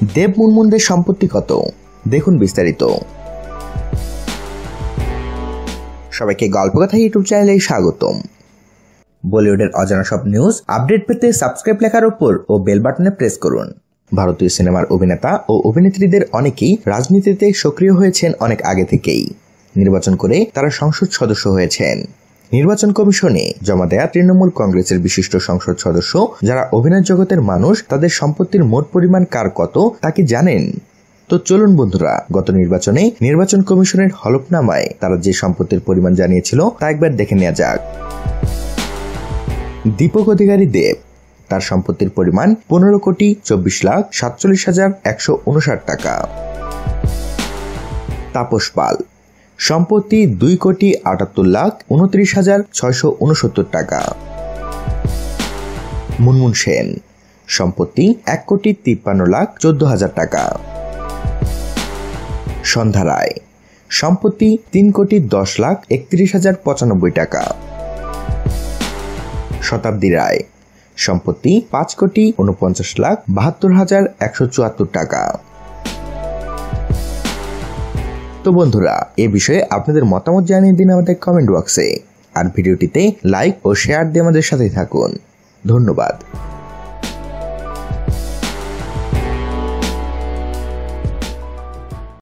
দেব মুনমুনদের সম্পত্তি কত, দেখুন বিস্তারিত। সবাইকে গল্পকথা ইউটিউব চ্যানেলে স্বাগতম। বলিউডের অজানা সব নিউজ আপডেট পেতে সাবস্ক্রাইব লেখার উপর ও বেল বাটনে প্রেস করুন। ভারতীয় সিনেমার অভিনেতা ও অভিনেত্রীদের অনেকেই রাজনীতিতে সক্রিয় হয়েছেন অনেক আগে থেকেই। নির্বাচন করে তারা সংসদ সদস্য হয়েছেন। নির্বাচন কমিশনে জমা দেয়া তৃণমূল কংগ্রেসের বিশিষ্ট সংসদ সদস্য যারা অভিনয় জগতের মানুষ, তাদের সম্পত্তির মোট পরিমাণ কার কত তা কি জানেন? তো চলুন বন্ধুরা, গত নির্বাচনে নির্বাচন কমিশনের হলফনামায় তারা যে সম্পত্তির পরিমাণ জানিয়েছিল তা একবার দেখে নেওয়া যাক। দীপক অধিকারী দেব, তার সম্পত্তির পরিমাণ 15,24,47,159 টাকা। তাপস পাল, সম্পত্তি 2,78,29,669 টাকা। মুনমুন সেন, সম্পত্তি 1,53,14,000 টাকা। সন্ধ্যা রায়, সম্পত্তি 3,10,31,095 টাকা। শতাব্দী রায়, সম্পত্তি 5,49,72,174 টাকা। তো বন্ধুরা, এ বিষয়ে আপনাদের মতামত জানিয়ে দিন আমাদের কমেন্ট বক্সে, আর ভিডিওটিতে লাইক ও শেয়ার দিয়ে আমাদের সাথে থাকুন। ধন্যবাদ।